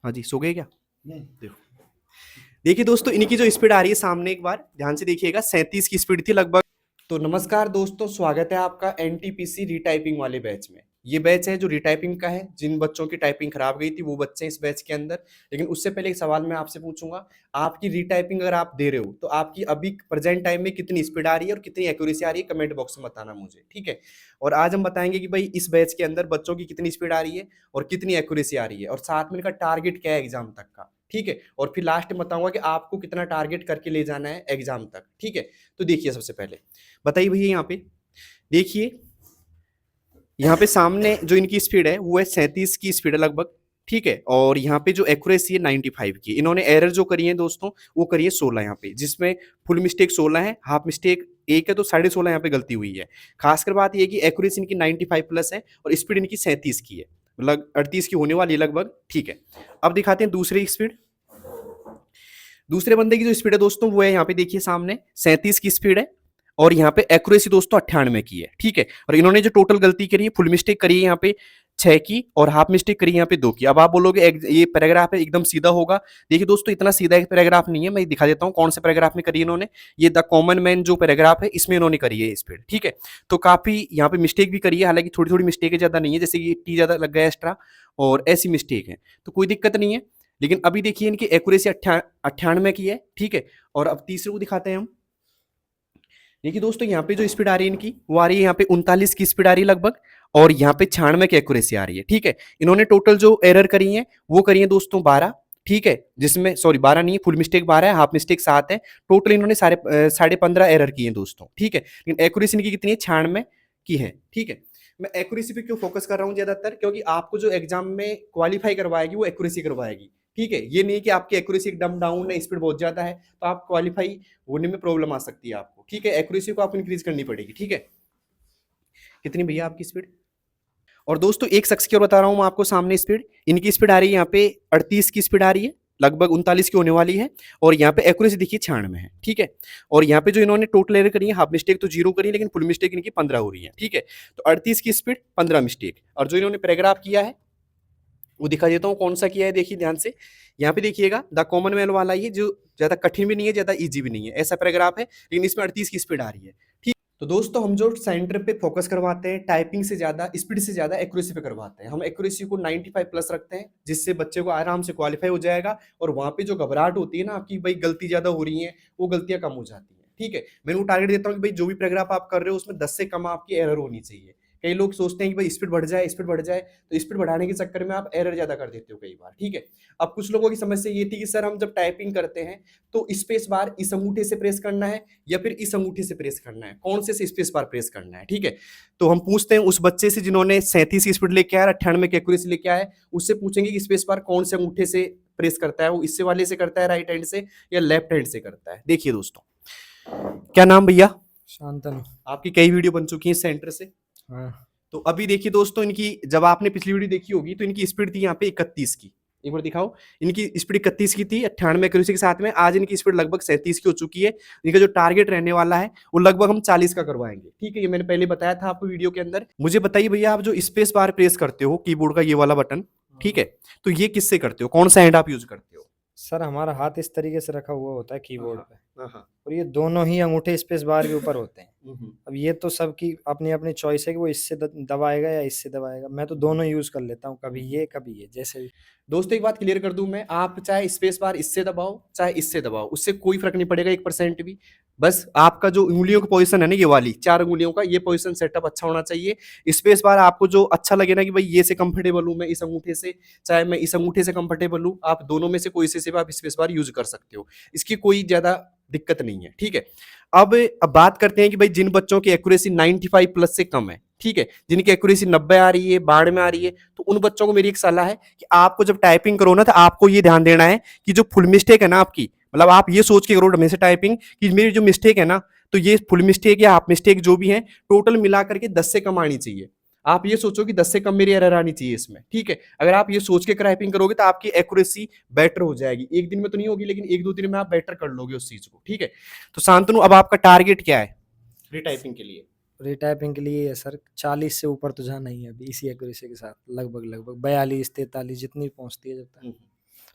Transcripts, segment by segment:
हाँ जी, सो गए क्या? नहीं देखो, देखिए दोस्तों, इनकी जो स्पीड आ रही है सामने, एक बार ध्यान से देखिएगा, 37 की स्पीड थी लगभग। तो नमस्कार दोस्तों, स्वागत है आपका एनटीपीसी रीटाइपिंग वाले बैच में। ये बैच है जो रीटाइपिंग का है। जिन बच्चों की टाइपिंग खराब गई थी वो बच्चे हैं इस बैच के अंदर। लेकिन उससे पहले एक सवाल मैं आपसे पूछूंगा, आपकी रीटाइपिंग अगर आप दे रहे हो तो आपकी अभी प्रेजेंट टाइम में कितनी स्पीड आ रही है और कितनी एक्यूरेसी आ रही है, कमेंट बॉक्स में बताना मुझे, ठीक है। और आज हम बताएंगे कि भाई इस बैच के अंदर बच्चों की कितनी स्पीड आ रही है और कितनी एक्यूरेसी आ रही है, और साथ में इनका टारगेट क्या है एग्जाम तक का, ठीक है। और फिर लास्ट में बताऊंगा कि आपको कितना टारगेट करके ले जाना है एग्जाम तक, ठीक है। तो देखिए, सबसे पहले बताइए भैया, यहाँ पे देखिए, यहाँ पे सामने जो इनकी स्पीड है वो है 37 की स्पीड है लगभग, ठीक है। और यहाँ पे जो एक्यूरेसी है 95 की। इन्होंने एरर जो करी है दोस्तों, वो करी है 16 यहाँ पे, जिसमें फुल मिस्टेक 16 है, हाफ मिस्टेक एक है, तो 16.5 यहाँ पे गलती हुई है। खासकर बात ये है कि एक्यूरेसी इनकी 95 प्लस है और स्पीड इनकी 37 की है, मतलब 38 की होने वाली है लगभग, ठीक है। अब दिखाते हैं दूसरी स्पीड। दूसरे बंदे की जो स्पीड है दोस्तों वो है यहाँ पे देखिए सामने 37 की स्पीड है, और यहाँ पे एक्यूरेसी दोस्तों 98 की है, ठीक है। और इन्होंने जो टोटल गलती करी है, फुल मिस्टेक करी है यहाँ पे 6 की, और हाफ मिस्टेक करी है यहाँ पे 2 की। अब आप बोलोगे ये पैराग्राफ है एकदम सीधा होगा। देखिए दोस्तों, इतना सीधा एक पैराग्राफ नहीं है, मैं दिखा देता हूँ कौन से पैराग्राफ में करी है इन्होंने। ये द कॉमन मैन जो पैराग्राफ है इसमें इन्होंने करी है स्पीड, ठीक है। तो काफी यहाँ पे मिस्टेक भी करी है, हालांकि थोड़ी थोड़ी मिस्टेक है, ज्यादा नहीं है, जैसे कि टी ज्यादा लग गया एक्स्ट्रा और ऐसी मिस्टेक है, तो कोई दिक्कत नहीं है। लेकिन अभी देखिए इनकी एक्यूरेसी 98 की है, ठीक है। और अब तीसरे को दिखाते हैं हम। देखिए दोस्तों, यहाँ पे जो स्पीड आ रही है इनकी, वो आ रही है यहाँ पे 39 की स्पीड आ रही है लगभग, और यहाँ पे 96 की एक्यूरेसी आ रही है, ठीक है। इन्होंने टोटल जो एरर करी है वो करी है दोस्तों 12, ठीक है। जिसमें सॉरी 12 नहीं है, फुल मिस्टेक 12 है, हाफ मिस्टेक 7 है। टोटल इन्होंने साढ़े 15 एरर किए हैं दोस्तों, ठीक है। लेकिन एक्यूरेसी इनकी कितनी है, 96 की है, ठीक है। मैं एक्यूरेसी पे क्यों फोकस कर रहा हूँ ज्यादातर, क्योंकि आपको जो एग्जाम में क्वालिफाई करवाएगी वो एक्यूरेसी करवाएगी, ठीक है। ये नहीं कि आपकी एक्यूरेसी एकदम डाउन है, स्पीड बहुत ज्यादा है, तो आप क्वालिफाई होने में प्रॉब्लम आ सकती है आपको, ठीक है। एक्यूरेसी को आपको इंक्रीज करनी पड़ेगी, ठीक है। कितनी भैया आपकी स्पीड? और दोस्तों एक शख्स की और बता रहा हूं मैं आपको सामने स्पीड, इनकी स्पीड आ रही है यहाँ पे 38 की स्पीड आ रही है, लगभग 39 की होने वाली है। और यहाँ पे एक्यूरेसी देखिए 96 है, ठीक है। और यहाँ पे जो इन्होंने टोटल एरर करी है, हाफ मिस्टेक तो 0 करी है, लेकिन फुल मिस्टेक इनकी 15 हो रही है, ठीक है। तो 38 की स्पीड, 15 मिस्टेक। और जो इन्होंने पैराग्राफ किया है वो दिखा देता हूँ कौन सा किया है, देखिए ध्यान से। यहाँ पे देखिएगा, द कॉमन मैन वाला, ये जो ज्यादा कठिन भी नहीं है, ज्यादा इजी भी नहीं है, ऐसा पैराग्राफ है, लेकिन इसमें 38 की स्पीड आ रही है, ठीक। तो दोस्तों, हम जो सेंटर पे फोकस करवाते हैं, टाइपिंग से ज्यादा, स्पीड से ज्यादा एक्यूरेसी पे करवाते हैं। हम एक्यूरेसी को 95 प्लस रखते हैं, जिससे बच्चे को आराम से क्वालिफाई हो जाएगा। और वहां पे जो घबराहट होती है ना आपकी, भाई गलती ज्यादा हो रही है, वो गलतियां कम हो जाती है, ठीक है। मैं उनको टारगेट देता हूँ कि भाई जो भी पैराग्राफ आप कर रहे हो उसमें 10 से कम आपकी एरर होनी चाहिए। कई लोग सोचते हैं कि भाई स्पीड बढ़ जाए, स्पीड बढ़ जाए, तो स्पीड बढ़ाने के चक्कर में आप एरर ज्यादा कर देते हो कई बार, ठीक है। अब कुछ लोगों की समस्या ये थी कि सर हम जब टाइपिंग करते हैं तो स्पेस बार इस अंगूठे से प्रेस करना है या फिर इस अंगूठे से प्रेस करना है, कौन से स्पेस बार प्रेस करना है, ठीक है। तो हम पूछते हैं उस बच्चे से जिन्होंने 37 की स्पीड लेके आया, 98 की एक्यूरेसी लेके आया है, उससे पूछेंगे कि स्पेस बार कौन से अंगूठे से प्रेस करता है, वो इससे वाले से करता है राइट हैंड से या लेफ्ट हैंड से करता है। देखिए दोस्तों, क्या नाम भैया? शांतनु। आपकी कई वीडियो बन चुकी है सेंटर से। हाँ। तो अभी देखिए दोस्तों, इनकी जब आपने पिछली वीडियो देखी होगी तो इनकी स्पीड थी यहाँ पे 31 की। एक बार दिखाओ, इनकी स्पीड 31 की थी 98 एक्यूरेसी के साथ में। आज इनकी स्पीड लगभग 37 की हो चुकी है। इनका जो टारगेट रहने वाला है वो लगभग हम 40 का करवाएंगे, ठीक है। ये मैंने पहले बताया था आपको वीडियो के अंदर। मुझे बताइए भैया, आप जो स्पेस बार प्रेस करते हो कीबोर्ड का, ये वाला बटन, ठीक है, तो ये किससे करते हो, कौन सा हैंड आप यूज करते हो? सर हमारा हाथ इस तरीके से रखा हुआ होता है कीबोर्ड हाँ पे, हाँ हाँ। और ये दोनों ही अंगूठे स्पेस बार के ऊपर होते हैं। हम्म। अब ये तो सबकी अपनी अपनी चॉइस है कि वो इससे दबाएगा या इससे दबाएगा। मैं तो दोनों यूज कर लेता हूँ, कभी ये कभी ये, जैसे भी। दोस्तों एक बात क्लियर कर दूं मैं, आप चाहे स्पेस बार इससे दबाओ चाहे इससे दबाओ, उससे कोई फर्क नहीं पड़ेगा 1% भी। बस आपका जो उंगलियों का पोजीशन है ना, ये वाली 4 उंगलियों का ये पोजीशन सेटअप अच्छा होना चाहिए। स्पेस बार आपको जो अच्छा लगे ना, कि भाई ये से कंफर्टेबल हूं मैं इस अंगूठे से, चाहे मैं इस अंगूठे से कंफर्टेबल हूं, आप दोनों में से कोई से भी आप स्पेस बार यूज कर सकते हो। इसकी कोई ज्यादा दिक्कत नहीं है, ठीक है। अब बात करते हैं कि भाई जिन बच्चों की एक्यूरेसी 95 प्लस से कम है, ठीक है, जिनकी एक्यूरेसी 90 आ रही है, 92 में आ रही है, तो उन बच्चों को मेरी एक सलाह है कि आपको जब टाइपिंग करो ना, तो आपको ये ध्यान देना है कि जो फुल मिस्टेक है ना आपकी, मतलब आप ये सोच के करो हमेशा टाइपिंग कि मेरी जो मिस्टेक है ना, तो ये फुल मिस्टेक या हाफ मिस्टेक जो भी है, टोटल मिला करके 10 से कम आनी चाहिए। आप ये सोचो कि 10 से कम मेरी एरर आनी चाहिए इसमें, ठीक है। अगर आप ये सोच के टाइपिंग करोगे तो आपकी एक्यूरेसी बेटर हो जाएगी। एक दिन में तो नहीं होगी, लेकिन 1-2 दिन में आप बेटर कर लोगे उस चीज को, ठीक है। तो शांतनु, अब आपका टारगेट क्या है रीटाइपिंग के लिए? रिटाइपिंग के लिए सर 40 से ऊपर तो जाना ही है अभी, इसी एक्यूरेसी के साथ। लगभग लगभग 42 43 जितनी पहुंचती है जब तक।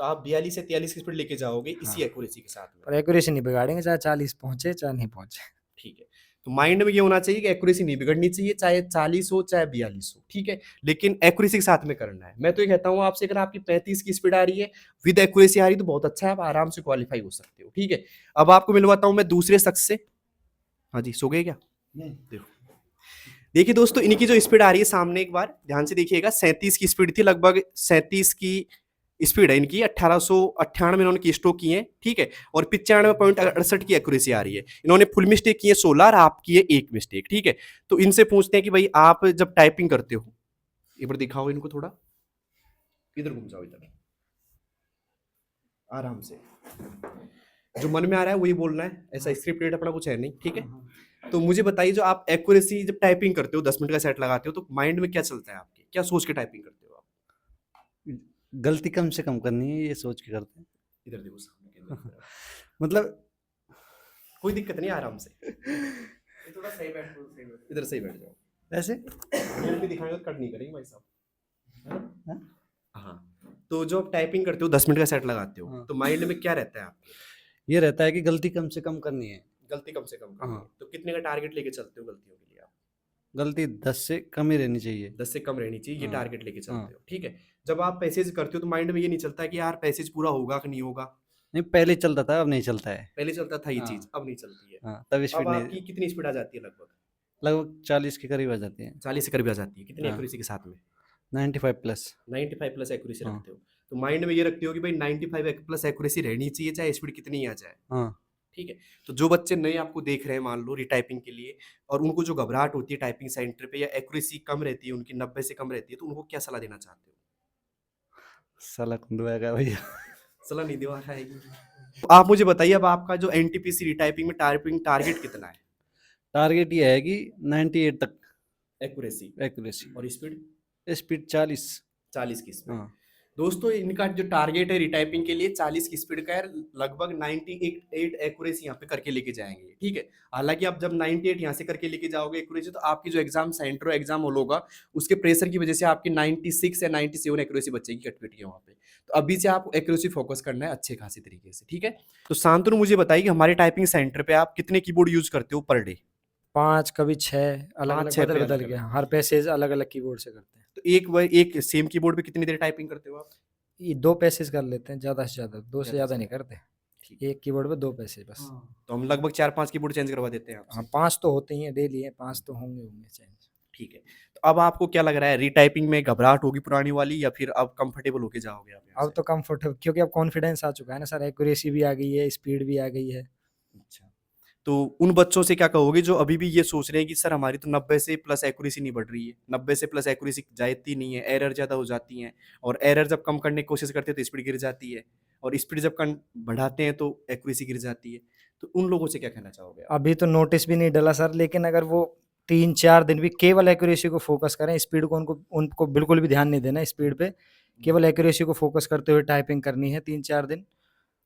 तो आप 42 से 43 की स्पीड लेके जाओगे हाँ। इसी एक्यूरेसी के साथ में। और एक्यूरेसी नहीं बिगाड़ेंगे, चाहे 40 पहुंचे चाहे नहीं पहुंचे। ठीक है। तो माइंड में ये होना चाहिए कि एक्यूरेसी नहीं बिगड़नी चाहिए, चाहे 40 हो चाहे 42 हो, ठीक है, लेकिन एक्यूरेसी के साथ में करना है। मैं तो ये कहता हूँ आपसे, अगर आपकी 35 की स्पीड आ रही है विद एक्यूरेसी आ रही है तो बहुत अच्छा है, आप आराम से क्वालिफाई हो सकते हो। ठीक है, अब आपको मिलवाता हूँ मैं दूसरे शख्स से। हाँ जी, सो गए क्या? देखो, देखिए दोस्तों, इनकी जो स्पीड आ रही है सामने, एक बार ध्यान से देखिएगा। 37 की स्पीड थी, लगभग 37 की स्पीड है इनकी। 1898 इन्होंने की स्ट्रोक किए हैं, ठीक है, और 95.68 की एक्यूरेसी आ रही है। इन्होंने फुल मिस्टेक की है 16 और आप की है 1 मिस्टेक, ठीक है। तो इनसे पूछते हैं कि भाई आप जब टाइपिंग करते हो, एक बार दिखाओ इनको थोड़ा, इधर घूम जाओ, इधर आराम से, जो मन में आ रहा है वही बोलना है, ऐसा स्क्रिप्ट रेट अपना कुछ है नहीं, ठीक है। तो मुझे बताइए, जो आप एक्यूरेसी जब टाइपिंग करते हो, 10 मिनट का सेट लगाते हो, तो माइंड में क्या चलता है आपके, क्या सोच के टाइपिंग करते हो आप? गलती कम से कम करनी है, ये सोच के करते हैं। इधर देखो सामने के अंदर। मतलब कोई दिक्कत नहीं, आराम से। ये थोड़ा सही बैठ, इधर सही बैठ जाओ। ऐसे रियल में दिखाएंगे तो कट नहीं करेंगे भाई साहब, है ना? हाँ? हाँ। तो जो आप टाइपिंग करते हो, 10 मिनट का सेट लगाते हो, हाँ। तो माइंड में क्या रहता है आपके? ये रहता है कि गलती कम से कम करनी है। गलती कम से कम करनी है। हाँ। तो कितने का टारगेट लेके चलते हो गलतियों के लिए आप? गलती 10 से कम ही रहनी चाहिए। 10 से कम रहनी चाहिए, ये हाँ। टारगेट लेके चलते हाँ। हो, ठीक है। जब आप पैसेज करते हो तो माइंड में ये नहीं चलता है कि यार पैसेज पूरा होगा कि नहीं होगा? नहीं, पहले चलता था, अब नहीं चलता है। पहले चलता था ये हाँ। चीज, अब नहीं चलती है। हाँ, तब स्पीड अब नहीं, आपकी कितनी स्पीड आ जाती है? लगभग लगभग 40 के करीब आ जाती है। 40 से करीब आ जाती है। कितनी हाँ। एक्यूरेसी के साथ में? 95 प्लस। 95 प्लस एक्यूरेसी हाँ। रखते हो। तो माइंड में ये रखते हो कि भाई 95 प्लस एक्यूरेसी रहनी चाहिए, चाहे स्पीड कितनी ही आ जाए, हाँ। ठीक है। तो जो बच्चे नए आपको देख रहे हैं, मान लो रीटाइपिंग के लिए, और उनको जो घबराहट होती है टाइपिंग सेंटर पे, या एक्यूरेसी कम रहती है उनकी, 90 से कम रहती है, तो उनको क्या सलाह देना चाहते हो? साला दुआगा भैया। सलाह नहीं दिवा खाएगी। तो आप मुझे बताइए, अब आपका जो एनटीपीसी रीटाइपिंग में टाइपिंग टारगेट कितना है? टारगेट ये है कि 98 तक एक्यूरेसी एक्यूरेसी, और स्पीड? स्पीड 40। 40 की स्पीड। हाँ। दोस्तों, इनका जो टारगेट है रीटाइपिंग के लिए 40 की स्पीड का है, लगभग 98 एक्यूरेसी यहाँ पे करके लेके जाएंगे, ठीक है। हालांकि आप जब 98 यहाँ से करके लेके जाओगे एक्यूरेसी, तो आपकी जो एग्जाम सेंटर एग्जाम हॉल होगा, उसके प्रेशर की वजह से आपकी 96 या 97 एक्यूरेसी बचेगी कटपिट वहाँ पे। तो अभी से आप एक्यूरेसी फोकस करना है अच्छे खासी तरीके से, ठीक है। तो शांतनु, मुझे बताइए कि हमारे टाइपिंग सेंटर पे आप कितने कीबोर्ड यूज करते हो पर डे? 5 कभी 6 अलग-अलग 5-6 पे बदल-बदल अलग-अलग। के, हर पैसेज अलग-अलग कीबोर्ड से करते हैं। तो एक सेम कीबोर्ड पे कितनी देर टाइपिंग करते हो आप? ये 2 पैसेज कर लेते हैं, ज़्यादा से ज़्यादा, 2 से ज़्यादा ज़्यादा से नहीं करते। ठीक। एक कीबोर्ड पे 2 पैसेज बस। तो हम लगभग 4-5 कीबोर्ड चेंज करवा देते हैं आपसे। हाँ, 5 तो होते ही हैं, डेली है, 5 तो होंगे चेंज। ठीक है। तो अब आपको क्या लग रहा है, रीटाइपिंग में घबराहट होगी पुरानी वाली, या फिर अब कंफर्टेबल होके जाओगे आप यहाँ अब तो कंफर्टेबल, क्योंकि अब कॉन्फिडेंस आ चुका है ना सर, एक्यूरेसी भी आ गई है, स्पीड भी आ गई है। अच्छा। तो उन बच्चों से क्या कहोगे जो अभी भी ये सोच रहे हैं कि सर हमारी तो 90 से प्लस एक्यूरेसी नहीं बढ़ रही है, 90 से प्लस एक्यूरेसी जाती नहीं है, एरर ज़्यादा हो जाती हैं, और एरर जब कम करने की कोशिश करते हैं तो स्पीड गिर जाती है, और स्पीड जब बढ़ाते हैं तो एक्यूरेसी गिर जाती है, तो उन लोगों से क्या कहना चाहोगे आप? अभी तो नोटिस भी नहीं डला सर, लेकिन अगर वो 3-4 दिन भी केवल एक्यूरेसी को फोकस करें, स्पीड को उनको बिल्कुल भी ध्यान नहीं देना स्पीड पे, केवल एक्यूरेसी को फोकस करते हुए टाइपिंग करनी है 3-4 दिन,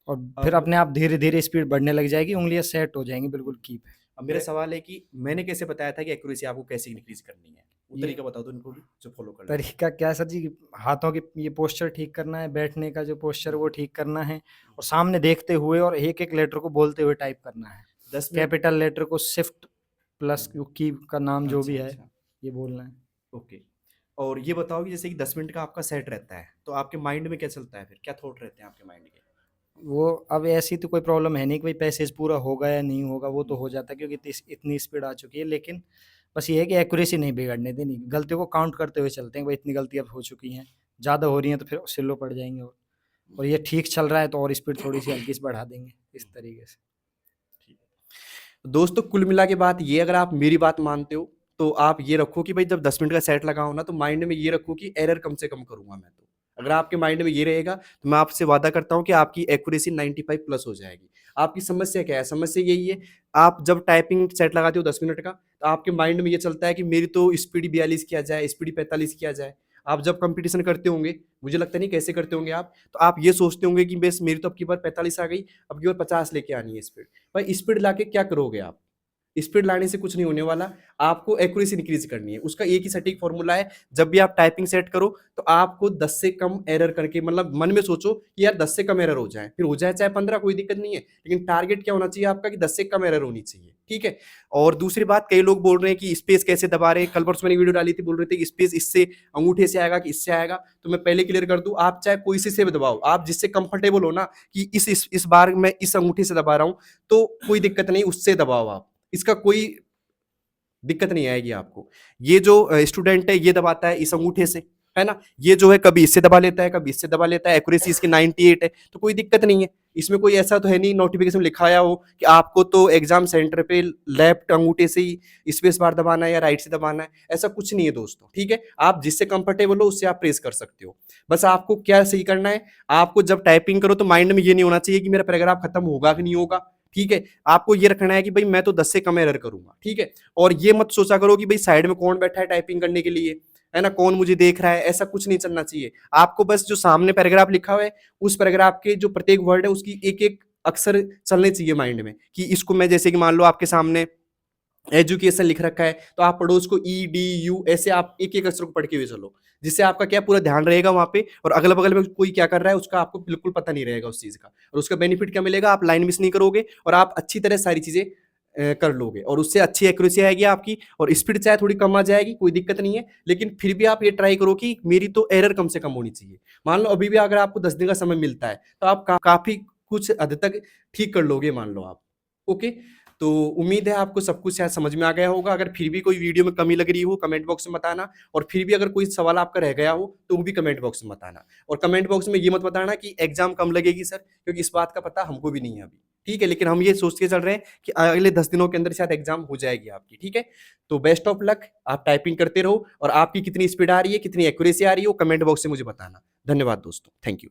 और फिर अब अपने आप धीरे-धीरे स्पीड बढ़ने लग जाएगी, उँगलियाँ सेट हो जाएँगी बिल्कुल की पे। अब मेरा सवाल है कि मैंने कैसे बताया था कि एक्यूरेसी आपको कैसे इंक्रीज करनी है, वो ये तरीका बता दो इनको भी जो फॉलो कर लें। तरीका क्या है सर जी, हाथों की ये पोस्चर ठीक करना है, बैठने का जो पोस्चर वो ठीक करना है, और सामने देखते हुए और एक-एक लेटर को बोलते हुए टाइप करना है। 10 मिनट। कैपिटल लेटर को शिफ्ट प्लस की का नाम जो भी अच्छा, है, अच्छा। ये बोलना है। ओके। और ये बताओ कि जैसे कि 10 मिनट का आपका सेट रहता है, तो आपके माइंड में क्या चलता है फिर? क्या थॉट रहते हैं आपके माइंड के? वो अब ऐसी तो कोई प्रॉब्लम है नहीं कि भाई पैसेज पूरा होगा या नहीं होगा, वो तो हो जाता है क्योंकि इतनी स्पीड आ चुकी है, लेकिन बस ये है कि एक्यूरेसी नहीं बिगड़ने देनी, गलतियों को काउंट करते हुए चलते हैं, भाई इतनी गलती अब हो चुकी हैं, ज़्यादा हो रही हैं तो फिर स्लो पड़ जाएँगे, और ये ठीक चल रहा है तो और स्पीड थोड़ी-सी हल्की सी बढ़ा देंगे, इस तरीके से। ठीक है। दोस्तों, कुल मिला के बात ये, अगर आप मेरी बात मानते हो, तो आप ये रखो कि भाई जब 10 मिनट का सेट लगाओ ना, तो माइंड में ये रखो कि एरर कम से कम करूँगा मैं तो। अगर आपके माइंड में ये रहेगा, तो मैं आपसे वादा करता हूँ कि आपकी एक्यूरेसी 95 प्लस हो जाएगी। आपकी समस्या क्या है? समस्या यही है, आप जब टाइपिंग सेट लगाते हो 10 मिनट का, तो आपके माइंड में ये चलता है कि मेरी तो स्पीड 42 किया जाए, स्पीड 45 किया जाए। आप जब कॉम्पिटिशन करते होंगे, मुझे लगता नहीं कैसे करते होंगे आप, तो आप ये सोचते होंगे कि बस मेरी तो अब की बार 45 आ गई, अब की बार 50 लेके आनी है स्पीड। भाई स्पीड लाके क्या करोगे आप? स्पीड लाने से कुछ नहीं होने वाला, आपको एक्यूरेसी इंक्रीज करनी है। उसका एक ही सटीक फॉर्मूला है, जब भी आप टाइपिंग सेट करो तो आपको 10 से कम एरर करके, मतलब मन में सोचो कि यार 10 से कम एरर हो जाए, फिर हो जाए चाहे 15, कोई दिक्कत नहीं है, लेकिन टारगेट क्या होना चाहिए आपका कि 10 से कम एरर होनी चाहिए, ठीक है। और दूसरी बात, कई लोग बोल रहे हैं कि स्पेस कैसे दबा रहे हैं, कल परसों मैंने वीडियो डाली थी, बोल रहे थे कि स्पेस इससे अंगूठे से आएगा कि इससे आएगा। तो मैं पहले क्लियर कर दूं, आप चाहे कोई से भी दबाओ, आप जिससे कंफर्टेबल हो ना कि इस बार मैं इस अंगूठे से दबा रहा हूं, तो कोई दिक्कत नहीं, उससे दबाओ आप, इसका कोई दिक्कत नहीं आएगी आपको। ये जो स्टूडेंट है ये दबाता है इस अंगूठे से, है ना, ये जो है कभी इससे दबा लेता है, कभी इससे दबा लेता है, एक्यूरेसी इसकी 98 है, तो कोई दिक्कत नहीं है। इसमें कोई ऐसा तो है नहीं नोटिफिकेशन में लिखा आया हो कि आपको तो एग्जाम सेंटर पे लेफ्ट अंगूठे से ही स्पेस बार दबाना है या राइट से दबाना है, ऐसा कुछ नहीं है दोस्तों, ठीक है। आप जिससे कंफर्टेबल हो उससे आप प्रेस कर सकते हो। बस आपको क्या सही करना है, आपको जब टाइपिंग करो तो माइंड में ये नहीं होना चाहिए कि मेरा पैराग्राफ खत्म होगा कि नहीं होगा, ठीक है। आपको ये रखना है कि भाई मैं तो 10 से कम एरर करूंगा, ठीक है। और ये मत सोचा करो कि भाई साइड में कौन बैठा है टाइपिंग करने के लिए, है ना, कौन मुझे देख रहा है, ऐसा कुछ नहीं चलना चाहिए। आपको बस जो सामने पैराग्राफ लिखा हुआ है उस पैराग्राफ के जो प्रत्येक वर्ड है उसकी एक एक अक्षर चलने चाहिए माइंड में, कि इसको मैं जैसे कि मान लो आपके सामने एजुकेशन लिख रखा है तो आप पढ़ो उसको EDU, ऐसे आप एक एक अक्षर को पढ़ के हुए चलो, जिससे आपका क्या पूरा ध्यान रहेगा वहां पे, और अगल बगल में कोई क्या कर रहा है उसका आपको बिल्कुल पता नहीं रहेगा उस चीज का। और उसका बेनिफिट क्या मिलेगा, आप लाइन मिस नहीं करोगे और आप अच्छी तरह सारी चीजें कर लोगे, और उससे अच्छी एक्यूरेसी आएगी आपकी, और स्पीड चाहे थोड़ी कम आ जाएगी, कोई दिक्कत नहीं है, लेकिन फिर भी आप ये ट्राई करो कि मेरी तो एरर कम से कम होनी चाहिए। मान लो अभी भी अगर आपको 10 दिन का समय मिलता है तो आप काफी कुछ हद तक ठीक कर लोगे, मान लो आप। ओके, तो उम्मीद है आपको सब कुछ शायद समझ में आ गया होगा। अगर फिर भी कोई वीडियो में कमी लग रही हो कमेंट बॉक्स में बताना, और फिर भी अगर कोई सवाल आपका रह गया हो तो वो भी कमेंट बॉक्स में बताना। और कमेंट बॉक्स में ये मत बताना कि एग्जाम कम लगेगी सर, क्योंकि इस बात का पता हमको भी नहीं है अभी, ठीक है। लेकिन हम ये सोच के चल रहे हैं कि अगले 10 दिनों के अंदर शायद एग्जाम हो जाएगी आपकी, ठीक है। तो बेस्ट ऑफ लक, आप टाइपिंग करते रहो, और आपकी कितनी स्पीड आ रही है, कितनी एक्यूरेसी आ रही है, वो कमेंट बॉक्स से मुझे बताना। धन्यवाद दोस्तों, थैंक यू।